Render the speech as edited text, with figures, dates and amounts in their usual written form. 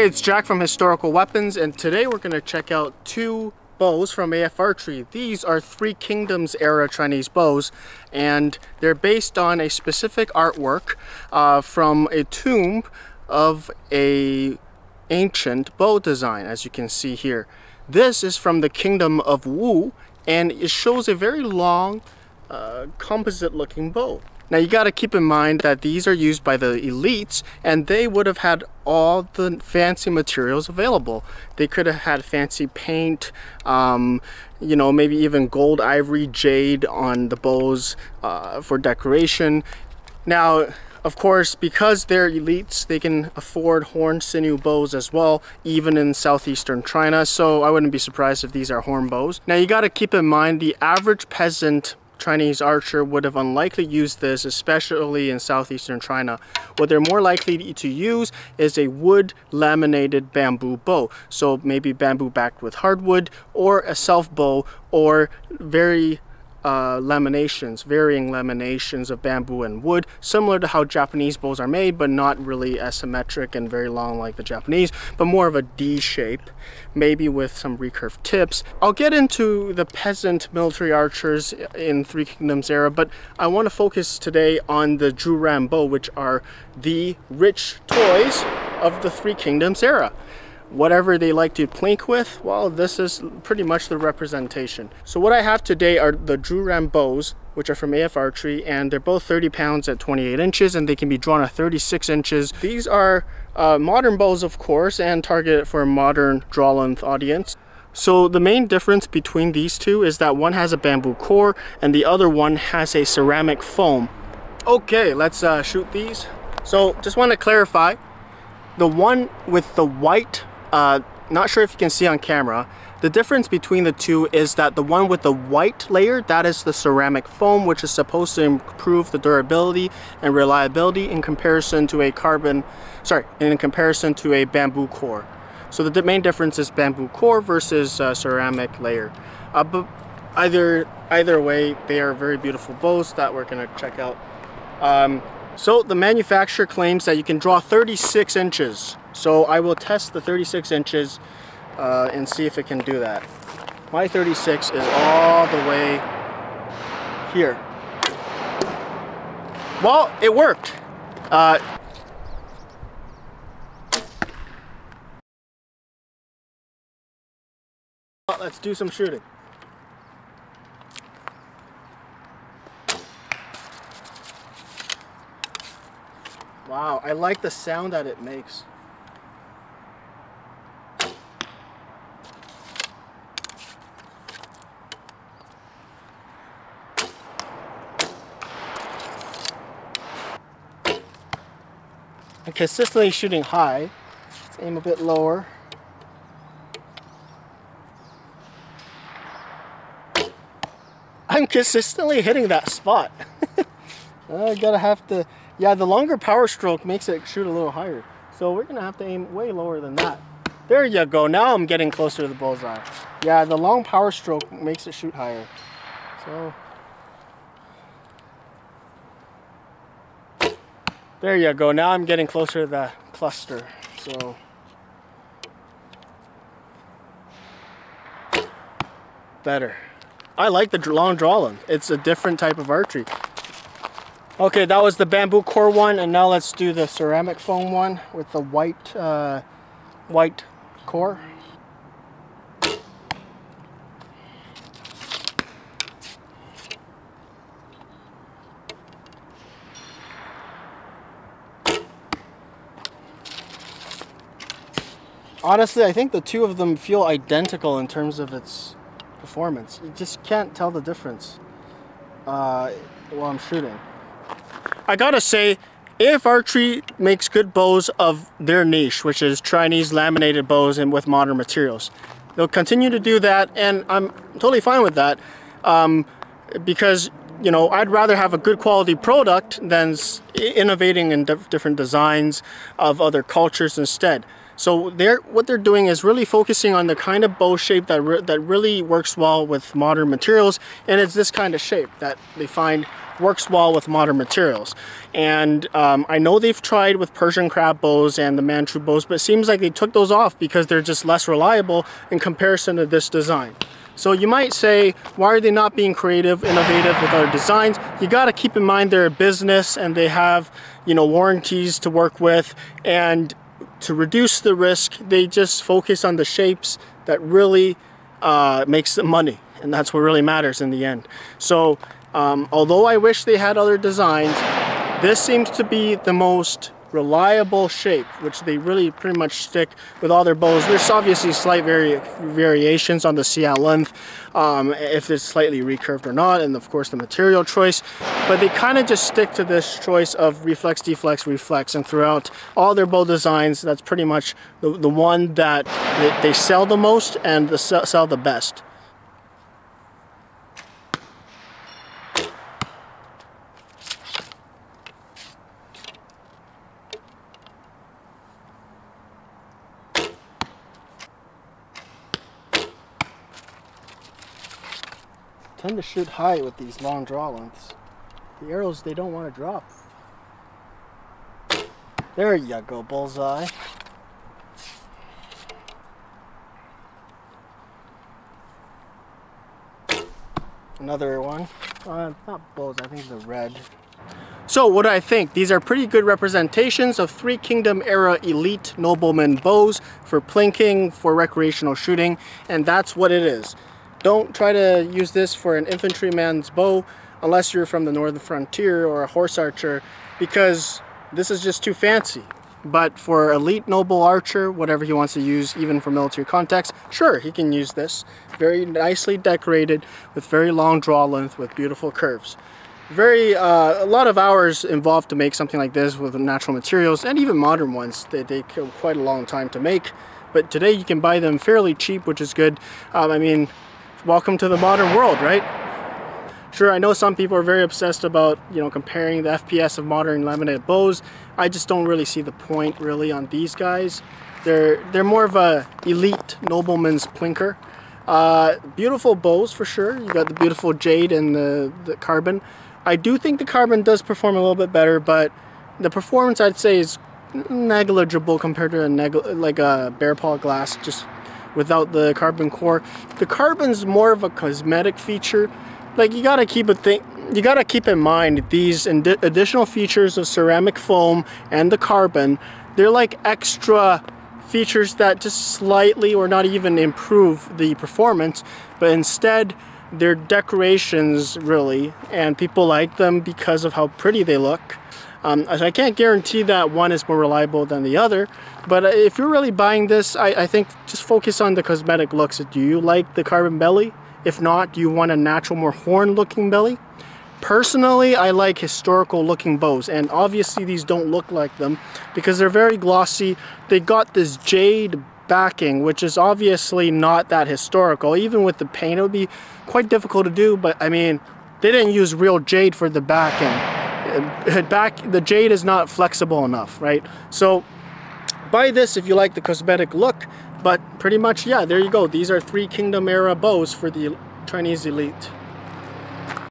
Hey, it's Jack from Historical Weapons, and today we're going to check out two bows from AF Archery. These are Three Kingdoms era Chinese bows, and they're based on a specific artwork from a tomb of a ancient bow design, as you can see here. This is from the Kingdom of Wu, and it shows a very long composite looking bow. Now you got to keep in mind that these are used by the elites, and they would have had all the fancy materials available. They could have had fancy paint, you know, maybe even gold, ivory, jade on the bows for decoration. Now, of course, because they're elites, they can afford horn sinew bows as well, even in southeastern China. So I wouldn't be surprised if these are horn bows. Now you got to keep in mind the average peasant Chinese archer would have unlikely used this, especially in southeastern China. What they're more likely to use is a wood laminated bamboo bow. So maybe bamboo backed with hardwood, or a self bow, or varying laminations of bamboo and wood, similar to how Japanese bows are made, but not really asymmetric and very long like the Japanese, but more of a D shape, maybe with some recurved tips. I'll get into the peasant military archers in Three Kingdoms era, but I want to focus today on the Zhuran bow, which are the rich toys of the Three Kingdoms era. Whatever they like to plink with, well, this is pretty much the representation. So what I have today are the Zhuran bows, which are from AF Archery, and they're both 30 pounds at 28 inches, and they can be drawn at 36 inches. These are modern bows, of course, and targeted for a modern draw length audience. So the main difference between these two is that one has a bamboo core and the other one has a ceramic foam. Okay, let's shoot these. So just want to clarify, the one with the white, not sure if you can see on camera, the difference between the two is that the one with the white layer, that is the ceramic foam, which is supposed to improve the durability and reliability in comparison to a bamboo core. So the main difference is bamboo core versus ceramic layer. But either way, they are very beautiful bows that we're going to check out. So the manufacturer claims that you can draw 36 inches. So I will test the 36 inches and see if it can do that. My 36 is all the way here. Well, it worked. Let's do some shooting. Wow, I like the sound that it makes. I'm consistently shooting high. Let's aim a bit lower. I'm consistently hitting that spot. Yeah, the longer power stroke makes it shoot a little higher. So we're gonna have to aim way lower than that. There you go, now I'm getting closer to the bullseye. Yeah, the long power stroke makes it shoot higher. So there you go, now I'm getting closer to the cluster. So better. I like the long draw length. It's a different type of archery. Okay, that was the bamboo core one, and now let's do the ceramic foam one with the white core. Honestly, I think the two of them feel identical in terms of its performance. You just can't tell the difference while I'm shooting. I gotta say, AF Archery makes good bows of their niche, which is Chinese laminated bows and with modern materials. They'll continue to do that, and I'm totally fine with that, because, you know, I'd rather have a good quality product than innovating in different designs of other cultures instead. So what they're doing is really focusing on the kind of bow shape that really works well with modern materials, and it's this kind of shape that they find works well with modern materials. And I know they've tried with Persian crab bows and the Manchu bows, but it seems like they took those off because they're just less reliable in comparison to this design. So you might say, why are they not being creative, innovative with other designs? You got to keep in mind they're a business and they have, you know, warranties to work with, and to reduce the risk, they just focus on the shapes that really makes the money, and that's what really matters in the end. So although I wish they had other designs, this seems to be the most reliable shape, which they really pretty much stick with all their bows. There's obviously slight variations on the CL length, if it's slightly recurved or not, and of course the material choice, but they kind of just stick to this choice of reflex, deflex, reflex, and throughout all their bow designs, that's pretty much the one that they sell the most and sell the best. Tend to shoot high with these long draw lengths. The arrows, they don't want to drop. There you go, bullseye. Another one. Not bulls, I think the red. So what do I think? These are pretty good representations of Three Kingdom era elite nobleman bows for plinking, for recreational shooting, and that's what it is. Don't try to use this for an infantryman's bow unless you're from the northern frontier or a horse archer, because this is just too fancy. But for elite noble archer, whatever he wants to use, even for military context, sure, he can use this. Very nicely decorated with very long draw length with beautiful curves. A lot of hours involved to make something like this with natural materials, and even modern ones. They take quite a long time to make, but today you can buy them fairly cheap, which is good. I mean, welcome to the modern world, right? Sure, I know some people are very obsessed about, you know, comparing the FPS of modern laminated bows. I just don't really see the point really on these guys. They're more of a elite nobleman's plinker. Beautiful bows for sure. You got the beautiful jade and the carbon. I do think the carbon does perform a little bit better, but the performance I'd say is negligible compared to a bear paw glass, just without the carbon core. The carbon's more of a cosmetic feature. Like, you gotta keep in mind these additional features of ceramic foam and the carbon. They're like extra features that just slightly or not even improve the performance, but instead they're decorations really, and people like them because of how pretty they look. I can't guarantee that one is more reliable than the other, but if you're really buying this, I think just focus on the cosmetic looks. Do you like the carbon belly? If not, do you want a natural, more horn looking belly? Personally, I like historical looking bows, and obviously these don't look like them because they're very glossy. They got this jade backing, which is obviously not that historical. Even with the paint, it would be quite difficult to do, but I mean, they didn't use real jade for the backing. The jade is not flexible enough, right? So buy this if you like the cosmetic look, but pretty much, yeah, there you go. These are Three Kingdom era bows for the Chinese elite.